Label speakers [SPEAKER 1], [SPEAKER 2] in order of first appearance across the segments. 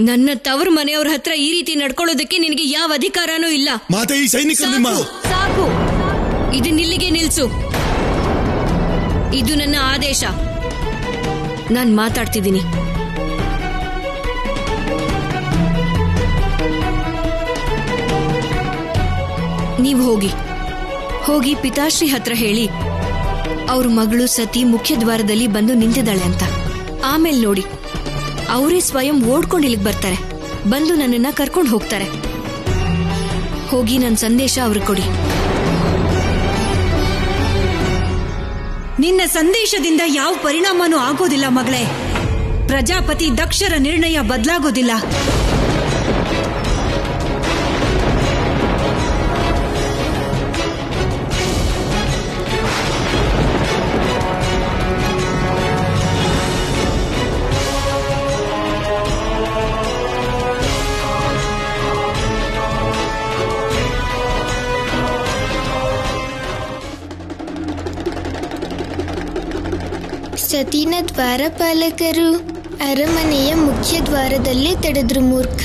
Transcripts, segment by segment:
[SPEAKER 1] ನನ್ನ ತವರು ಮನೆಯವ್ರ ಹತ್ರ ಈ ರೀತಿ ನಡ್ಕೊಳ್ಳೋದಕ್ಕೆ ನಿನಗೆ ಯಾವ ಅಧಿಕಾರನೂ ಇಲ್ಲ.
[SPEAKER 2] ಮಾತೆ, ಈ ಸೈನಿಕರು ನಿಮ್ಮ...
[SPEAKER 1] ಸಾಕು, ಇದನ್ನಿಲ್ಲಿಗೆ ನಿಲ್ಸು. ಇದು ನನ್ನ ಆದೇಶ. ನಾನ್ ಮಾತಾಡ್ತಿದ್ದೀನಿ. ನೀವು ಹೋಗಿ ಪಿತಾಶ್ರೀ ಹತ್ರ ಹೇಳಿ ಅವ್ರ ಮಗಳು ಸತಿ ಮುಖ್ಯ ದ್ವಾರದಲ್ಲಿ ಬಂದು ನಿಂತಿದ್ದಾಳೆ ಅಂತ. ಆಮೇಲೆ ನೋಡಿ, ಅವರೇ ಸ್ವಯಂ ಓಡ್ಕೊಂಡು ಇಲ್ಲಿಗೆ ಬರ್ತಾರೆ, ಬಂದು ನನ್ನನ್ನ ಕರ್ಕೊಂಡು ಹೋಗ್ತಾರೆ. ಹೋಗಿ ನನ್ನ ಸಂದೇಶ ಅವ್ರಿಗೆ ಕೊಡಿ.
[SPEAKER 3] ನಿನ್ನ ಸಂದೇಶದಿಂದ ಯಾವ ಪರಿಣಾಮನೂ ಆಗೋದಿಲ್ಲ ಮಗಳೇ. ಪ್ರಜಾಪತಿ ದಕ್ಷರ ನಿರ್ಣಯ ಬದಲಾಗೋದಿಲ್ಲ.
[SPEAKER 4] ಸತಿನ ದ್ವಾರಪಾಲಕರು ಅರಮನೆಯ ಮುಖ್ಯ ದ್ವಾರದಲ್ಲೇ ತಡೆದ್ರು. ಮೂರ್ಖ.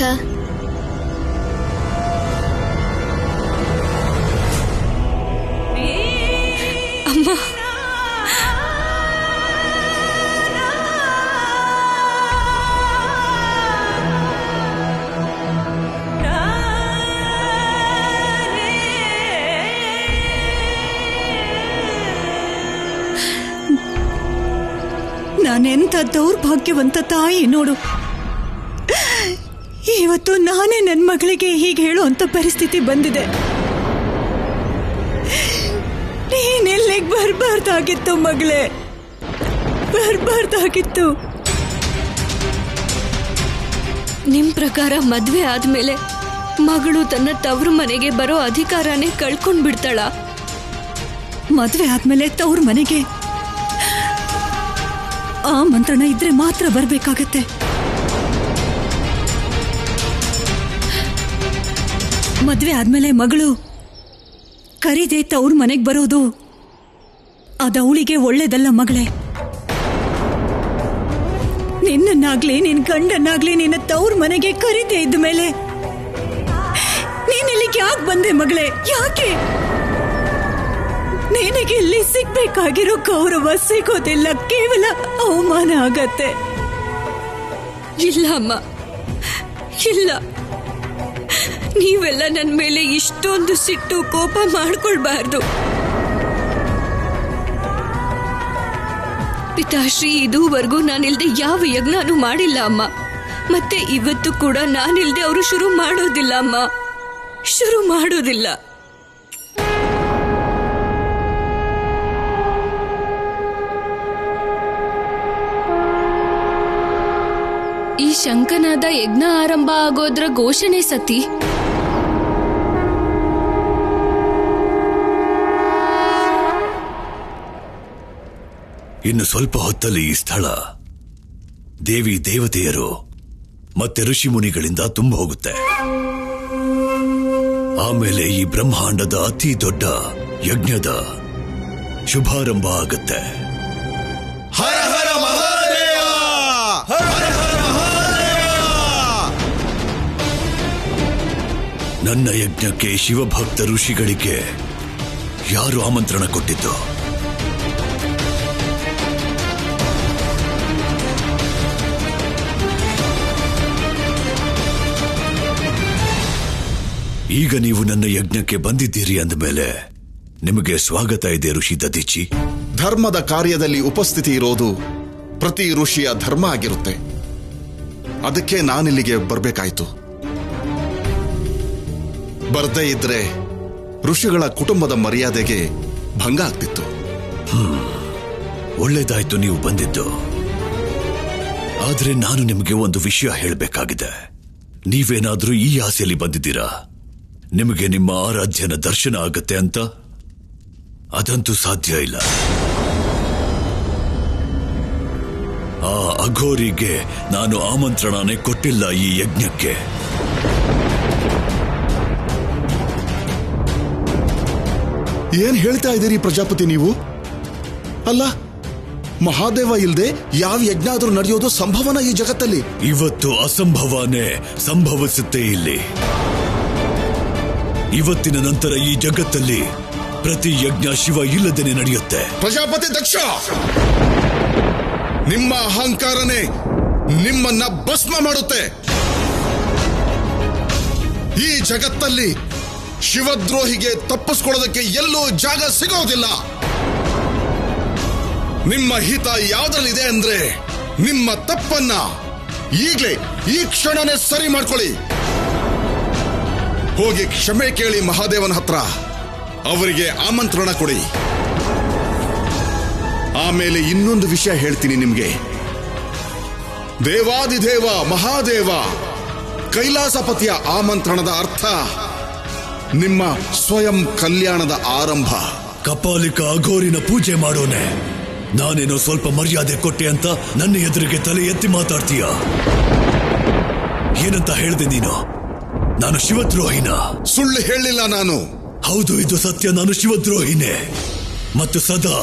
[SPEAKER 1] ಅಮ್ಮ,
[SPEAKER 3] ನಾನೆಂಥ ದೌರ್ಭಾಗ್ಯವಂತ ತಾಯಿ ನೋಡು. ಇವತ್ತು ನಾನೇ ನನ್ನ ಮಗಳಿಗೆ ಹೀಗೆ ಹೇಳುವಂತ ಪರಿಸ್ಥಿತಿ ಬಂದಿದೆ. ನೀನೆಲ್ಲಿಗೆ ಬರಬಾರ್ದಾಗಿತ್ತು ಮಗಳೇ, ಬರಬಾರ್ದಾಗಿತ್ತು.
[SPEAKER 1] ನಿಮ್ ಪ್ರಕಾರ ಮದ್ವೆ ಆದ್ಮೇಲೆ ಮಗಳು ತನ್ನ ತವರು ಮನೆಗೆ ಬರೋ ಅಧಿಕಾರನೇ ಕಳ್ಕೊಂಡ್ ಬಿಡ್ತಾಳ?
[SPEAKER 3] ಮದ್ವೆ ಆದ್ಮೇಲೆ ತವ್ರ ಮನೆಗೆ ಆ ಮಂತ್ರಣ ಇದ್ರೆ ಮಾತ್ರ ಬರ್ಬೇಕಾಗತ್ತೆ. ಮದ್ವೆ ಆದ್ಮೇಲೆ ಮಗಳು ಕರೀದೆ ತವ್ರ ಮನೆಗೆ ಬರೋದು ಅದವಳಿಗೆ ಒಳ್ಳೇದಲ್ಲ ಮಗಳೇ. ನಿನ್ನನ್ನಾಗ್ಲಿ ನಿನ್ ಗಂಡನ್ನಾಗ್ಲಿ ನಿನ್ನ ತವ್ರ ಮನೆಗೆ ಕರೀದೆ ಇದ್ಮೇಲೆ ನೀನಿಲ್ಲಿಗೆ ಯಾಕೆ ಬಂದೆ ಮಗಳೇ? ಯಾಕೆ? ನಿನಗೆ ಇಲ್ಲಿ ಸಿಗ್ಬೇಕಾಗಿರೋ ಗೌರವ ಸಿಗೋದಿಲ್ಲ, ಕೇವಲ ಅವಮಾನ ಆಗತ್ತೆ.
[SPEAKER 1] ಇಲ್ಲ ಅಮ್ಮ, ಇಲ್ಲ. ನೀವೆಲ್ಲ ನನ್ನ ಮೇಲೆ ಇಷ್ಟೊಂದು ಸಿಟ್ಟು ಕೋಪ ಮಾಡ್ಕೊಳ್ಬಾರ್ದು. ಪಿತಾಶ್ರೀ ಇದುವರೆಗೂ ನಾನಿಲ್ದೆ ಯಾವ ಯಜ್ಞನೂ ಮಾಡಿಲ್ಲ ಅಮ್ಮ. ಮತ್ತೆ ಇವತ್ತು ಕೂಡ ನಾನಿಲ್ದೆ ಅವರು ಶುರು ಮಾಡೋದಿಲ್ಲ ಅಮ್ಮ, ಶುರು ಮಾಡೋದಿಲ್ಲ. ಈ ಶಂಕನಾದ ಯಜ್ಞ ಆರಂಭ ಆಗೋದ್ರ ಘೋಷಣೆ ಸತಿ.
[SPEAKER 2] ಇನ್ನು ಸ್ವಲ್ಪ ಹೊತ್ತಲ್ಲಿ ಈ ಸ್ಥಳ ದೇವಿ ದೇವತೆಯರು ಮತ್ತೆ ಋಷಿ ಮುನಿಗಳಿಂದ ತುಂಬ ಹೋಗುತ್ತೆ. ಆಮೇಲೆ ಈ ಬ್ರಹ್ಮಾಂಡದ ಅತಿ ದೊಡ್ಡ ಯಜ್ಞದ ಶುಭಾರಂಭ ಆಗುತ್ತೆ. ಹರ ಹರ ಮಹಾದೇವ, ಹರ ಹರ ಮಹಾದೇವ. ನನ್ನ ಯಜ್ಞಕ್ಕೆ ಶಿವಭಕ್ತ ಋಷಿಗಳಿಗೆ ಯಾರು ಆಮಂತ್ರಣ ಕೊಟ್ಟಿದ್ದು? ಈಗ ನೀವು ನನ್ನ ಯಜ್ಞಕ್ಕೆ ಬಂದಿದ್ದೀರಿ ಅಂದಮೇಲೆ ನಿಮಗೆ ಸ್ವಾಗತ ಇದೆ ಋಷಿ ದಧೀಚಿ.
[SPEAKER 5] ಧರ್ಮದ ಕಾರ್ಯದಲ್ಲಿ ಉಪಸ್ಥಿತಿ ಇರೋದು ಪ್ರತಿ ಋಷಿಯ ಧರ್ಮ ಆಗಿರುತ್ತೆ. ಅದಕ್ಕೆ ನಾನಿಲ್ಲಿಗೆ ಬರಬೇಕಾಯ್ತು. ಬರ್ದೇ ಇದ್ರೆ ಋಷಿಗಳ ಕುಟುಂಬದ ಮರ್ಯಾದೆಗೆ ಭಂಗ ಆಗ್ತಿತ್ತು.
[SPEAKER 2] ಒಳ್ಳೇದಾಯ್ತು ನೀವು ಬಂದಿದ್ದು. ಆದ್ರೆ ನಾನು ನಿಮಗೆ ಒಂದು ವಿಷಯ ಹೇಳಬೇಕಾಗಿದೆ. ನೀವೇನಾದ್ರೂ ಈ ಆಸೆಯಲ್ಲಿ ಬಂದಿದ್ದೀರಾ ನಿಮಗೆ ನಿಮ್ಮ ಆರಾಧ್ಯನ ದರ್ಶನ ಆಗತ್ತೆ ಅಂತ? ಅದಂತೂ ಸಾಧ್ಯ ಇಲ್ಲ. ಆ ಅಘೋರಿಗೆ ನಾನು ಆಮಂತ್ರಣನೇ ಕೊಟ್ಟಿಲ್ಲ ಈ ಯಜ್ಞಕ್ಕೆ.
[SPEAKER 5] ಏನ್ ಹೇಳ್ತಾ ಇದ್ದೀರಿ ಪ್ರಜಾಪತಿ ನೀವು? ಅಲ್ಲ, ಮಹಾದೇವ ಇಲ್ಲದೆ ಯಾವ ಯಜ್ಞ ಆದ್ರೂ ನಡೆಯೋದು ಸಂಭವನ ಈ ಜಗತ್ತಲ್ಲಿ?
[SPEAKER 2] ಇವತ್ತು ಅಸಂಭವನೇ ಸಂಭವಿಸುತ್ತೆ ಇಲ್ಲಿ. ಇವತ್ತಿನ ನಂತರ ಈ ಜಗತ್ತಲ್ಲಿ ಪ್ರತಿ ಯಜ್ಞ ಶಿವ ಇಲ್ಲದೇನೆ ನಡೆಯುತ್ತೆ.
[SPEAKER 5] ಪ್ರಜಾಪತಿ ದಕ್ಷ, ನಿಮ್ಮ ಅಹಂಕಾರನೇ ನಿಮ್ಮನ್ನ ಭಸ್ಮ ಮಾಡುತ್ತೆ. ಈ ಜಗತ್ತಲ್ಲಿ ಶಿವದ್ರೋಹಿಗೆ ತಪ್ಪಿಸ್ಕೊಳ್ಳೋದಕ್ಕೆ ಎಲ್ಲೂ ಜಾಗ ಸಿಗೋದಿಲ್ಲ. ನಿಮ್ಮ ಹಿತ ಯಾವ್ದ್ರಲ್ಲಿದೆ ಅಂದ್ರೆ ನಿಮ್ಮ ತಪ್ಪನ್ನ ಈಗಲೇ ಈ ಕ್ಷಣನೇ ಸರಿ ಮಾಡ್ಕೊಳ್ಳಿ. ಹೋಗಿ ಕ್ಷಮೆ ಕೇಳಿ ಮಹಾದೇವನ ಹತ್ರ, ಅವರಿಗೆ ಆಮಂತ್ರಣ ಕೊಡಿ. ಆಮೇಲೆ ಇನ್ನೊಂದು ವಿಷಯ ಹೇಳ್ತೀನಿ ನಿಮ್ಗೆ. ದೇವಾದಿದೇವ ಮಹಾದೇವ ಕೈಲಾಸಪತಿಯ ಆಮಂತ್ರಣದ ಅರ್ಥ ನಿಮ್ಮ ಸ್ವಯಂ ಕಲ್ಯಾಣದ ಆರಂಭ.
[SPEAKER 2] ಕಪಾಲಿಕ ಅಘೋರಿನ ಪೂಜೆ ಮಾಡೋನೆ. ನಾನೇನೋ ಸ್ವಲ್ಪ ಮರ್ಯಾದೆ ಕೊಟ್ಟೆ ಅಂತ ನನ್ನ ಎದುರಿಗೆ ತಲೆ ಎತ್ತಿ ಮಾತಾಡ್ತೀಯ? ಏನಂತ ಹೇಳ್ದೆ ನೀನು? ನಾನು ಶಿವದ್ರೋಹಿನ?
[SPEAKER 5] ಸುಳ್ಳು ಹೇಳಿಲ್ಲ ನಾನು.
[SPEAKER 2] ಹೌದು, ಇದು ಸತ್ಯ. ನಾನು ಶಿವದ್ರೋಹಿನೇ ಮತ್ತು ಸದಾ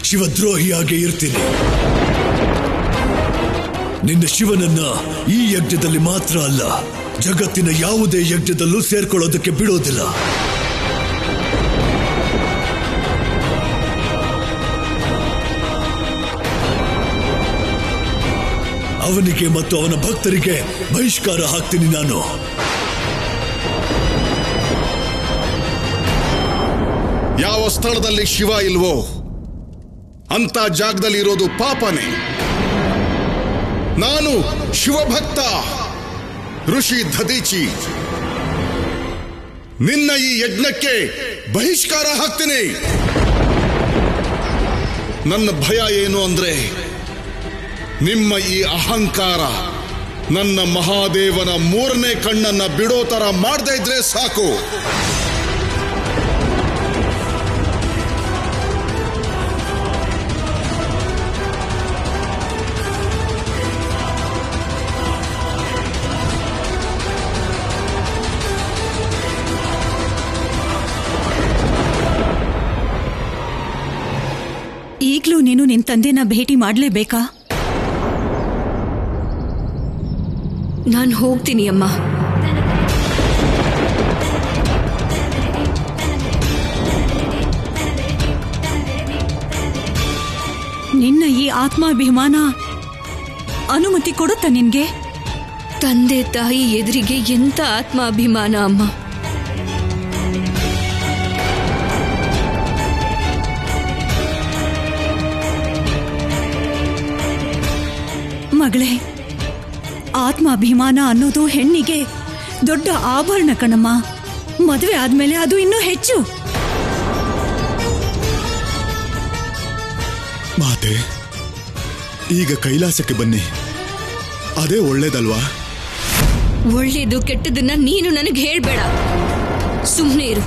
[SPEAKER 2] ಶಿವದ್ರೋಹಿಯಾಗಿ ಇರ್ತೀನಿ. ನಿನ್ನ ಶಿವನನ್ನ ಈ ಯಜ್ಞದಲ್ಲಿ ಮಾತ್ರ ಅಲ್ಲ, ಜಗತ್ತಿನ ಯಾವುದೇ ಯಜ್ಞದಲ್ಲೂ ಸೇರ್ಕೊಳ್ಳೋದಕ್ಕೆ ಬಿಡೋದಿಲ್ಲ. ಅವನಿಗೆ ಮತ್ತು ಅವನ ಭಕ್ತರಿಗೆ ಬಹಿಷ್ಕಾರ ಹಾಕ್ತೀನಿ ನಾನು.
[SPEAKER 5] ಯಾವ ಸ್ಥಳದಲ್ಲಿ ಶಿವ ಇಲ್ವೋ ಅಂತ ಜಾಗದಲ್ಲಿ ಇರೋದು ಪಾಪನೇ. ನಾನು ಶಿವಭಕ್ತ ಋಷಿ ದಧೀಚಿ ನಿನ್ನ ಈ ಯಜ್ಞಕ್ಕೆ ಬಹಿಷ್ಕಾರ ಹಾಕ್ತೀನಿ. ನನ್ನ ಭಯ ಏನು ಅಂದ್ರೆ ನಿಮ್ಮ ಈ ಅಹಂಕಾರ ನನ್ನ ಮಹಾದೇವನ ಮೂರನೇ ಕಣ್ಣನ್ನ ಬಿಡೋ ತರ ಮಾಡದೇ ಇದ್ರೆ ಸಾಕು.
[SPEAKER 3] ಈಗ್ಲೂ ನೀನು ನಿನ್ ತಂದೆನ ಭೇಟಿ ಮಾಡ್ಲೇಬೇಕಾ?
[SPEAKER 1] ನಾನು ಹೋಗ್ತೀನಿ ಅಮ್ಮ.
[SPEAKER 3] ನಿನ್ನ ಈ ಆತ್ಮಾಭಿಮಾನ ಅನುಮತಿ ಕೊಡುತ್ತಾ ನಿನ್ಗೆ?
[SPEAKER 1] ತಂದೆ ತಾಯಿ ಎದುರಿಗೆ ಎಂತ ಆತ್ಮಾಭಿಮಾನ ಅಮ್ಮ.
[SPEAKER 3] ಮಗಳೇ, ಆತ್ಮಾಭಿಮಾನ ಅನ್ನೋದು ಹೆಣ್ಣಿಗೆ ದೊಡ್ಡ ಆಭರಣ ಕಣಮ್ಮ. ಮದುವೆ ಆದ್ಮೇಲೆ ಅದು ಇನ್ನೂ ಹೆಚ್ಚು.
[SPEAKER 6] ಮಾತೆ, ಈಗ ಕೈಲಾಸಕ್ಕೆ ಬನ್ನಿ, ಅದೇ ಒಳ್ಳೇದಲ್ವಾ?
[SPEAKER 1] ಒಳ್ಳೇದು ಕೆಟ್ಟದನ್ನ ನೀನು ನನಗೆ ಹೇಳ್ಬೇಡ. ಸುಮ್ನೆ ಇರು,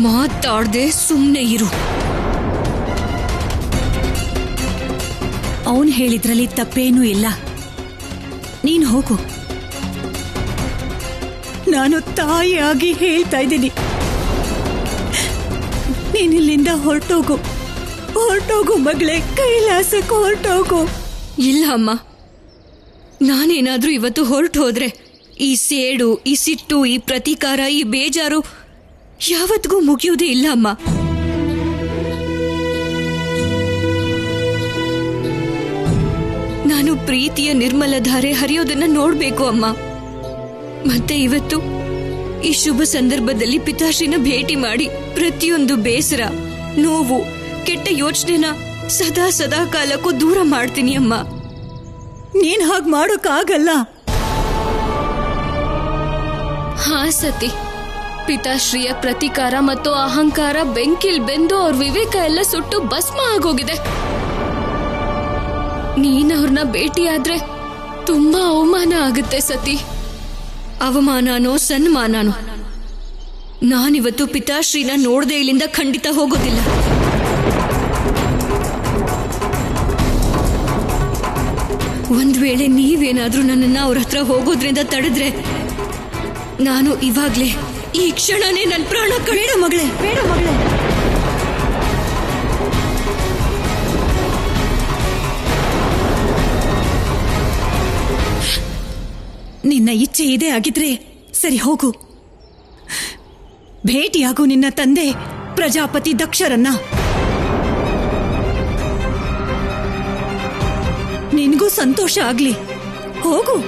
[SPEAKER 1] ಮಾತಾಡ್ದೆ ಸುಮ್ನೆ ಇರು.
[SPEAKER 3] ಅವನು ಹೇಳಿದ್ರಲ್ಲಿ ತಪ್ಪೇನೂ ಇಲ್ಲ. ನೀನು ಹೋಗು. ನಾನು ತಾಯಿಯಾಗಿ ಹೇಳ್ತಾ ಇದ್ದೀನಿ, ನೀನಿಲ್ಲಿಂದ ಹೊರಟೋಗು. ಹೊರಟೋಗು ಮಗಳೇ, ಕೈಲಾಸಕ್ಕೆ ಹೊರಟೋಗು.
[SPEAKER 1] ಇಲ್ಲ ಅಮ್ಮ, ನಾನೇನಾದ್ರೂ ಇವತ್ತು ಹೊರಟು ಹೋದ್ರೆ ಈ ಸೇಡು, ಈ ಸಿಟ್ಟು, ಈ ಪ್ರತೀಕಾರ, ಈ ಬೇಜಾರು ಯಾವತ್ತಿಗೂ ಮುಗಿಯೋದೇ ಇಲ್ಲ ಅಮ್ಮ. ನಾನು ಪ್ರೀತಿಯ ನಿರ್ಮಲ ಧಾರೆ ಹರಿಯೋದನ್ನ ನೋಡ್ಬೇಕು ಅಮ್ಮ. ಮತ್ತೆ ಇವತ್ತು ಈ ಶುಭ ಸಂದರ್ಭದಲ್ಲಿ ಪಿತಾಶ್ರೀನ ಭೇಟಿ ಮಾಡಿ ಪ್ರತಿಯೊಂದು ಬೇಸರ, ನೋವು, ಕೆಟ್ಟ ಯೋಚನೆನ ಸದಾ ಸದಾ ಕಾಲಕ್ಕೂ ದೂರ ಮಾಡ್ತೀನಿ ಅಮ್ಮ.
[SPEAKER 3] ನೀನ್ ಹಾಗೆ ಮಾಡೋಕ್ಕಾಗಲ್ಲ.
[SPEAKER 7] ಹಾ ಸತಿ, ಪಿತಾಶ್ರೀಯ ಪ್ರತೀಕಾರ ಮತ್ತು ಅಹಂಕಾರ ಬೆಂಕಿಲ್ ಬೆಂದು ಅವ್ರ ವಿವೇಕ ಎಲ್ಲ ಸುಟ್ಟು ಭಸ್ಮ ಆಗೋಗಿದೆ. ನೀನವ್ರನ್ನ ಭೇಟಿಯಾದ್ರೆ ತುಂಬಾ ಅವಮಾನ ಆಗುತ್ತೆ ಸತಿ.
[SPEAKER 1] ಅವಮಾನನೋ ಸನ್ಮಾನನೋ, ನಾನಿವತ್ತು ಪಿತಾಶ್ರೀನ ನೋಡದೆ ಇಲ್ಲಿಂದ ಖಂಡಿತ ಹೋಗೋದಿಲ್ಲ. ಒಂದ್ ವೇಳೆ ನೀವೇನಾದ್ರೂ ನನ್ನನ್ನ ಅವ್ರ ಹತ್ರ ಹೋಗೋದ್ರಿಂದ ತಡೆದ್ರೆ ನಾನು ಇವಾಗ್ಲೇ ಈ ಕ್ಷಣನೇ ನನ್ನ ಪ್ರಾಣ
[SPEAKER 3] ಬೇಡ ಮಗಳೇ, ಬೇಡ ಮಗಳೇ. ನಿನ್ನ ಇಚ್ಛೆ ಇದೇ ಆಗಿದ್ರೆ ಸರಿ, ಹೋಗು. ಭೇಟಿಯಾಗು ನಿನ್ನ ತಂದೆ ಪ್ರಜಾಪತಿ ದಕ್ಷರನ್ನ. ನಿನ್ಗೂ ಸಂತೋಷ ಆಗ್ಲಿ. ಹೋಗು.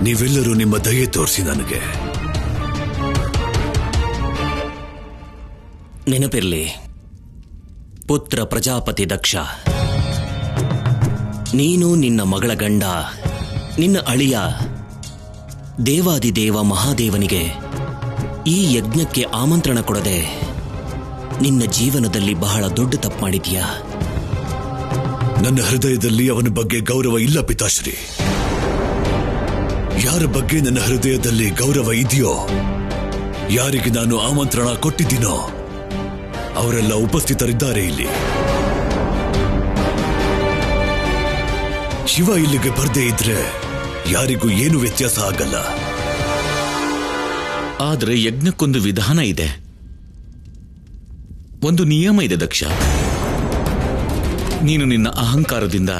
[SPEAKER 2] ನೀವೆಲ್ಲರೂ ನಿಮ್ಮ ದಯೆ ತೋರಿಸಿ ನನಗೆ.
[SPEAKER 8] ನೆನಪಿರ್ಲಿ ಪುತ್ರ ಪ್ರಜಾಪತಿ ದಕ್ಷ, ನೀನು ನಿನ್ನ ಮಗಳ ಗಂಡ, ನಿನ್ನ ಅಳಿಯ ದೇವಾದಿದೇವ ಮಹಾದೇವನಿಗೆ ಈ ಯಜ್ಞಕ್ಕೆ ಆಮಂತ್ರಣ ಕೊಡದೆ ನಿನ್ನ ಜೀವನದಲ್ಲಿ ಬಹಳ ದೊಡ್ಡ ತಪ್ಪು ಮಾಡಿದೀಯಾ.
[SPEAKER 2] ನನ್ನ ಹೃದಯದಲ್ಲಿ ಅವನ ಬಗ್ಗೆ ಗೌರವ ಇಲ್ಲ ಪಿತಾಶ್ರೀ. ಯಾರ ಬಗ್ಗೆ ನನ್ನ ಹೃದಯದಲ್ಲಿ ಗೌರವ ಇದೆಯೋ, ಯಾರಿಗೆ ನಾನು ಆಮಂತ್ರಣ ಕೊಟ್ಟಿದ್ದೀನೋ ಅವರೆಲ್ಲ ಉಪಸ್ಥಿತರಿದ್ದಾರೆ ಇಲ್ಲಿ. ಶಿವ ಇಲ್ಲಿಗೆ ಬರ್ದೇ ಇದ್ರೆ ಯಾರಿಗೂ ಏನು ವ್ಯತ್ಯಾಸ ಆಗಲ್ಲ.
[SPEAKER 9] ಆದ್ರೆ ಯಜ್ಞಕ್ಕೊಂದು ವಿಧಾನ ಇದೆ, ಒಂದು ನಿಯಮ ಇದೆ ದಕ್ಷ. ನೀನು ನಿನ್ನ ಅಹಂಕಾರದಿಂದ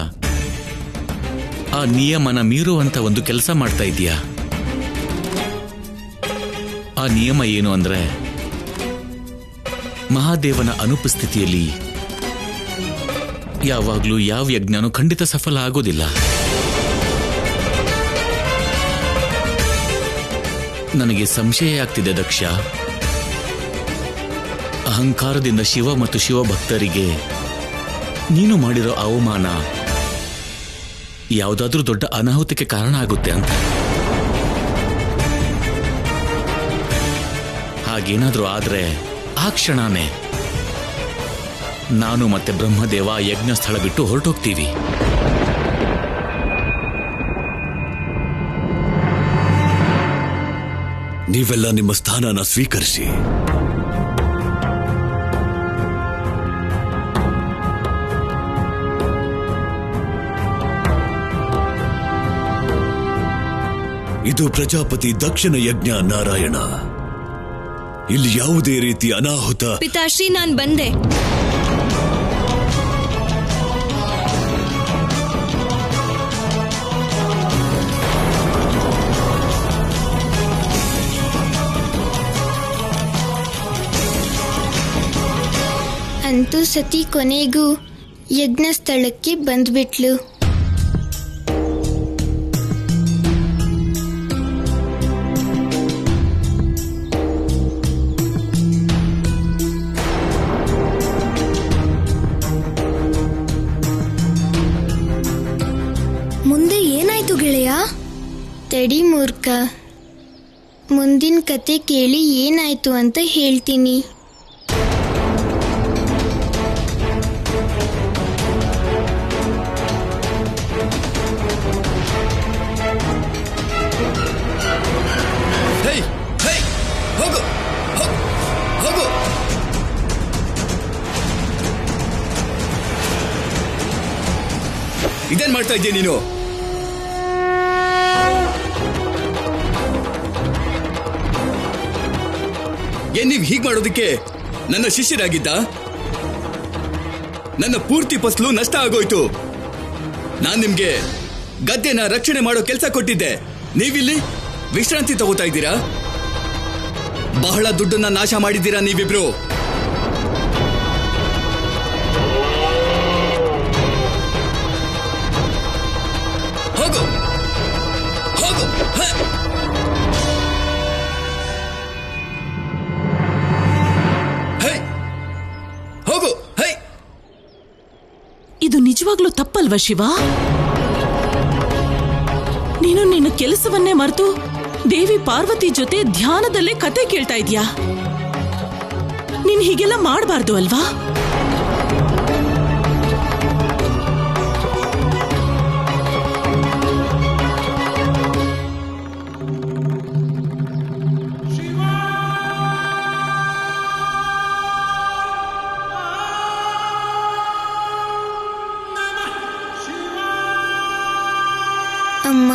[SPEAKER 9] ಆ ನಿಯಮನ ಮೀರುವಂತ ಒಂದು ಕೆಲಸ ಮಾಡ್ತಾ ಇದೀಯಾ. ಆ ನಿಯಮ ಏನು ಅಂದ್ರೆ, ಮಹಾದೇವನ ಅನುಪಸ್ಥಿತಿಯಲ್ಲಿ ಯಾವಾಗ್ಲೂ ಯಾವ ಯಜ್ಞನೂ ಖಂಡಿತ ಸಫಲ ಆಗೋದಿಲ್ಲ. ನನಗೆ ಸಂಶಯ ಆಗ್ತಿದೆ ದಕ್ಷ, ಅಹಂಕಾರದಿಂದ ಶಿವ ಮತ್ತು ಶಿವಭಕ್ತರಿಗೆ ನೀನು ಮಾಡಿರೋ ಅವಮಾನ ಯಾವುದಾದ್ರೂ ದೊಡ್ಡ ಅನಾಹುತಕ್ಕೆ ಕಾರಣ ಆಗುತ್ತೆ ಅಂತ. ಹಾಗೇನಾದ್ರೂ ಆದ್ರೆ ಆ ಕ್ಷಣನೇ ನಾನು ಮತ್ತೆ ಬ್ರಹ್ಮದೇವ ಯಜ್ಞ ಸ್ಥಳ ಬಿಟ್ಟು ಹೊರಟೋಗ್ತೀವಿ.
[SPEAKER 2] ನೀವೆಲ್ಲ ನಿಮ್ಮ ಸ್ಥಾನನ ಸ್ವೀಕರಿಸಿ. ಇದು ಪ್ರಜಾಪತಿ ದಕ್ಷಿಣ ಯಜ್ಞ ನಾರಾಯಣ. ಇಲ್ಲಿ ಯಾವುದೇ ರೀತಿ ಅನಾಹುತ.
[SPEAKER 1] ಪಿತಾಶ್ರೀ, ನಾನ್ ಬಂದೆ.
[SPEAKER 4] ಅಂತೂ ಸತಿ ಕೊನೆಗೂ ಯಜ್ಞ ಸ್ಥಳಕ್ಕೆ ಬಂದ್ಬಿಟ್ಲು.
[SPEAKER 1] ಮುಂದೆ ಏನಾಯ್ತು ಗೆಳೆಯ?
[SPEAKER 4] ತಡಿ ಮೂರ್ಖ, ಮುಂದಿನ ಕತೆ ಕೇಳಿ ಏನಾಯ್ತು ಅಂತ ಹೇಳ್ತೀನಿ.
[SPEAKER 10] ಇದೇನ್ ಮಾಡ್ತಾ ಇದ್ದೀಯ ನೀನು? ಏನ್ ನೀವ್ ಹೀಗ್ ಮಾಡೋದಕ್ಕೆ ನನ್ನ ಶಿಷ್ಯರಾಗಿದ್ದ? ನನ್ನ ಪೂರ್ತಿ ಫಸಲು ನಷ್ಟ ಆಗೋಯ್ತು. ನಾನ್ ನಿಮ್ಗೆ ಗದ್ದೆನ ರಕ್ಷಣೆ ಮಾಡೋ ಕೆಲಸ ಕೊಟ್ಟಿದ್ದೆ. ನೀವಿಲ್ಲಿ ವಿಶ್ರಾಂತಿ ತಗೋತಾ ಇದ್ದೀರಾ? ಬಹಳ ದುಡ್ಡನ್ನ ನಾಶ ಮಾಡಿದ್ದೀರಾ ನೀವಿಬ್ರು. ಹೋಗು ಹೋಗು. ಹೋಗು.
[SPEAKER 11] ಇದು ನಿಜವಾಗ್ಲೂ ತಪ್ಪಲ್ವಾ ಶಿವ? ನೀನು ನಿನ್ನ ಕೆಲಸವನ್ನೇ ಮರೆತು ದೇವಿ ಪಾರ್ವತಿ ಜೊತೆ ಧ್ಯಾನದಲ್ಲೇ ಕತೆ ಕೇಳ್ತಾ ಇದೀಯಾ? ನೀನ್ ಹೀಗೆಲ್ಲ ಮಾಡಬಾರ್ದು ಅಲ್ವಾ?
[SPEAKER 4] ಅಮ್ಮ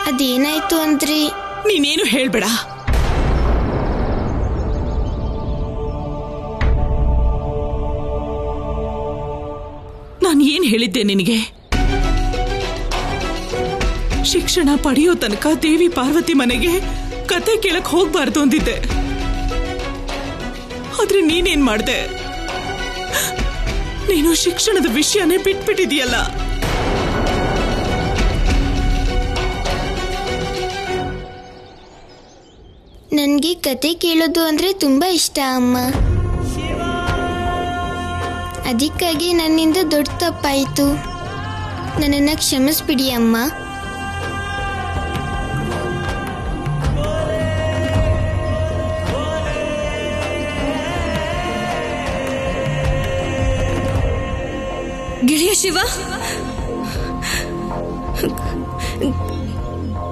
[SPEAKER 4] ಅದೇನಾಯ್ತು ಅಂದ್ರೆ
[SPEAKER 11] ನೀನೇನು ಹೇಳ್ಬೇಡ. ನಾನು ಏನ್ ಹೇಳಿದ್ದೆ ನಿನಗೆ? ಶಿಕ್ಷಣ ಪಡೆಯೋ ತನಕ ದೇವಿ ಪಾರ್ವತಿ ಮನೆಗೆ ಕತೆ ಕೇಳಕ್ ಹೋಗ್ಬಾರ್ದು ಅಂದಿದ್ದೆ. ಆದ್ರೆ ನೀನೇನ್ ಮಾಡ್ದೆ? ನೀನು ಶಿಕ್ಷಣದ ವಿಷಯನೇ ಬಿಟ್ಬಿಟ್ಟಿದೀಯಲ್ಲ.
[SPEAKER 4] ನನಗೆ ಕತೆ ಕೇಳೋದು ಅಂದ್ರೆ ತುಂಬಾ ಇಷ್ಟ ಅಮ್ಮ. ಅದಕ್ಕಾಗಿ ನನ್ನಿಂದ ದೊಡ್ಡ ತಪ್ಪಾಯಿತು. ನನ್ನನ್ನು ಕ್ಷಮಿಸ್ಬಿಡಿ ಅಮ್ಮ.
[SPEAKER 1] ಗೆಳೆಯ ಶಿವ,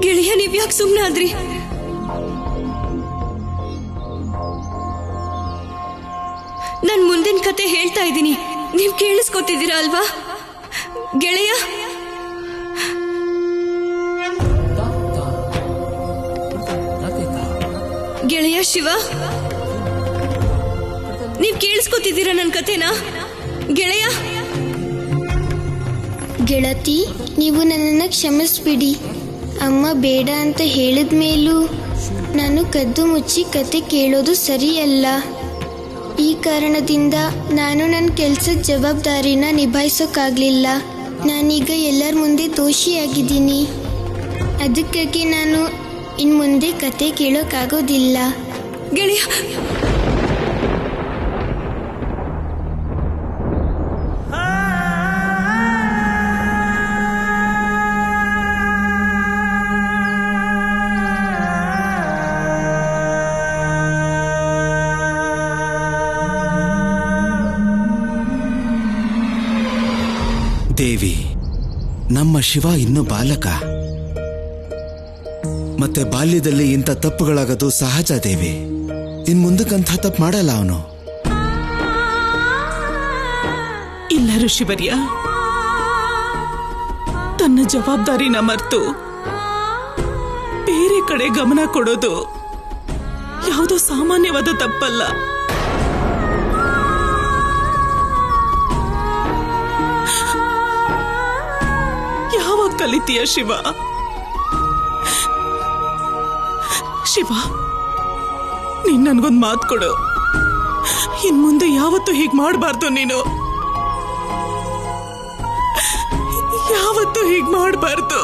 [SPEAKER 1] ಗೆಳೆಯ ನೀವ್ಯಾಕೆ ಸುಮ್ಮನೆ ಆದ್ರಿ? ನಾನು ಮುಂದಿನ ಕತೆ ಹೇಳ್ತಾ ಇದ್ದೀನಿ, ನೀವು ಕೇಳಿಸ್ಕೊತಿದ್ದೀರಾ ಅಲ್ವಾ ಗೆಳೆಯ? ಗೆಳೆಯ ಶಿವ, ನೀವು ಕೇಳಿಸ್ಕೊತಿದ್ದೀರಾ ನನ್ನ ಕತೆನಾ ಗೆಳೆಯ?
[SPEAKER 4] ಗೆಳತಿ, ನೀವು ನನ್ನನ್ನು ಕ್ಷಮಿಸ್ಬಿಡಿ. ಅಮ್ಮ ಬೇಡ ಅಂತ ಹೇಳಿದ ಮೇಲೂ ನಾನು ಕದ್ದು ಮುಚ್ಚಿ ಕತೆ ಕೇಳೋದು ಸರಿಯಲ್ಲ. ಈ ಕಾರಣದಿಂದ ನಾನು ನನ್ನ ಕೆಲಸದ ಜವಾಬ್ದಾರಿನ ನಿಭಾಯಿಸೋಕ್ಕಾಗಲಿಲ್ಲ. ನಾನೀಗ ಎಲ್ಲರ ಮುಂದೆ ದೋಷಿಯಾಗಿದ್ದೀನಿ. ಅದಕ್ಕಾಗಿ ನಾನು ಇನ್ನು ಮುಂದೆ ಕತೆ ಕೇಳೋಕ್ಕಾಗೋದಿಲ್ಲ.
[SPEAKER 1] ಗೆಳೆಯ,
[SPEAKER 12] ದೇವಿ, ನಮ್ಮ ಶಿವ ಇನ್ನೂ ಬಾಲಕ. ಮತ್ತೆ ಬಾಲ್ಯದಲ್ಲಿ ಇಂಥ ತಪ್ಪುಗಳಾಗೋದು ಸಹಜ ದೇವಿ. ಇನ್ ಮುಂದಕ್ಕಂಥ ತಪ್ಪು ಮಾಡಲ್ಲ ಅವನು.
[SPEAKER 11] ಇಲ್ಲ ಋಷಿವರ್ಯ, ತನ್ನ ಜವಾಬ್ದಾರಿನ ಮರೆತು ಬೇರೆ ಕಡೆ ಗಮನ ಕೊಡೋದು ಯಾವುದೋ ಸಾಮಾನ್ಯವಾದ ತಪ್ಪಲ್ಲ. ಯಾವಾಗ ಕಲಿತೀಯ ಶಿವ? ಶಿವ, ನೀನ್ ನನ್ಗೊಂದು ಮಾತು ಕೊಡು. ಇನ್ ಮುಂದೆ ಯಾವತ್ತೂ ಹೀಗೆ ಮಾಡಬಾರ್ದು. ನೀನು ಯಾವತ್ತೂ ಹೀಗೆ ಮಾಡಬಾರ್ದು.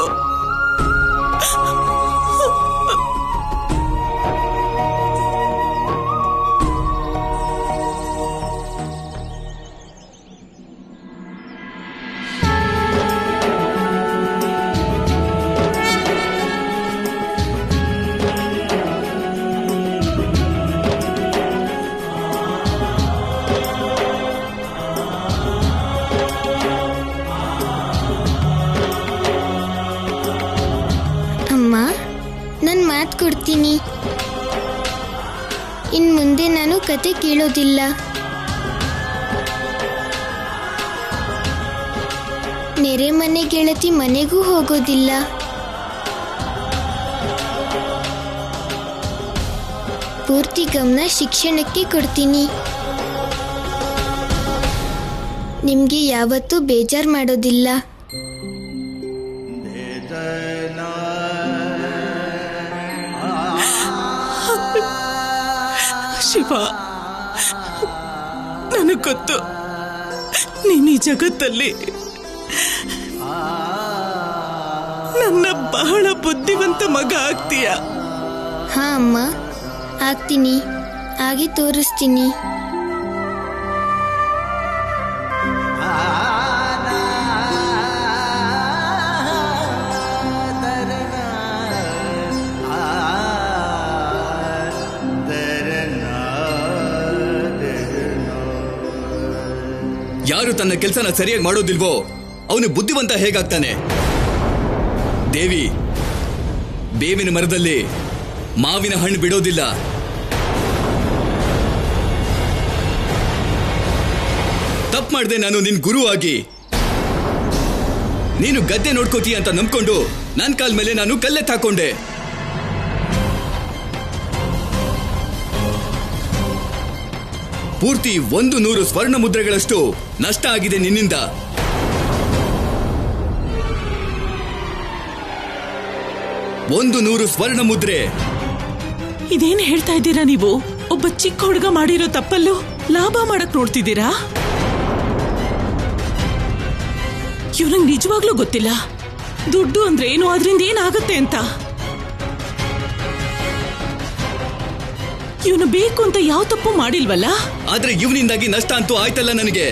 [SPEAKER 4] ನಾನು ಮಾತು ಕೊಡ್ತೀನಿ, ಇನ್ನು ಮುಂದೆ ನಾನು ಕತೆ ಕೇಳೋದಿಲ್ಲ. ನೆರೆ ಮನೆ ಗೆಳತಿ ಮನೆಗೂ ಹೋಗೋದಿಲ್ಲ. ಪೂರ್ತಿ ಗಮನ ಶಿಕ್ಷಣಕ್ಕೆ ಕೊಡ್ತೀನಿ. ನಿಮಗೆ ಯಾವತ್ತೂ ಬೇಜಾರು ಮಾಡೋದಿಲ್ಲ. ಶಿವ, ನನಗೆ ಗೊತ್ತು ನೀನು ಈ ಜಗತ್ತಲ್ಲಿ ನನ್ನ ಬಹಳ ಬುದ್ಧಿವಂತ ಮಗ ಆಗ್ತೀಯ. ಹಾ ಅಮ್ಮ, ಆಗ್ತೀನಿ. ಆಗಿ ತೋರಿಸ್ತೀನಿ.
[SPEAKER 10] ಯಾರು ತನ್ನ ಕೆಲಸನ ಸರಿಯಾಗಿ ಮಾಡೋದಿಲ್ವೋ ಅವನು ಬುದ್ಧಿವಂತ ಹೇಗಾಗ್ತಾನೆ? ದೇವಿ, ಬೇವಿನ ಮರದಲ್ಲಿ ಮಾವಿನ ಹಣ್ಣು ಬಿಡೋದಿಲ್ಲ. ತಪ್ಪು ಮಾಡಿದೆ ನಾನು ನಿನ್ ಗುರು ಆಗಿ. ನೀನು ಗದ್ದೆ ನೋಡ್ಕೋತೀಯ ಅಂತ ನಂಬ್ಕೊಂಡು ನನ್ನ ಕಾಲ್ ಮೇಲೆ ನಾನು ಕಲ್ಲೆತ್ ಹಾಕೊಂಡೆ. ಪೂರ್ತಿ 100 ಸ್ವರ್ಣ ಮುದ್ರೆಗಳಷ್ಟು ನಷ್ಟ ಆಗಿದೆ ನಿನ್ನಿಂದ. ಒಂದು 100 ಸ್ವರ್ಣ ಮುದ್ರೆ.
[SPEAKER 11] ಇದೇನ್ ಹೇಳ್ತಾ ಇದ್ದೀರಾ ನೀವು? ಒಬ್ಬ ಚಿಕ್ಕ ಹುಡುಗ ಮಾಡಿರೋ ತಪ್ಪಲ್ಲೂ ಲಾಭ ಮಾಡಕ್ ನೋಡ್ತಿದ್ದೀರಾ? ಇವ್ರಂಗ್ ನಿಜವಾಗ್ಲೂ ಗೊತ್ತಿಲ್ಲ ದುಡ್ಡು ಅಂದ್ರೆ ಏನು, ಅದ್ರಿಂದ ಏನಾಗುತ್ತೆ ಅಂತ. ಇವನು ಬೇಕು ಅಂತ ಯಾವ ತಪ್ಪು ಮಾಡಿಲ್ವಲ್ಲ.
[SPEAKER 10] ಆದ್ರೆ ಇವನಿಂದಾಗಿ ನಷ್ಟ ಅಂತೂ ಆಯ್ತಲ್ಲ ನನಗೆ.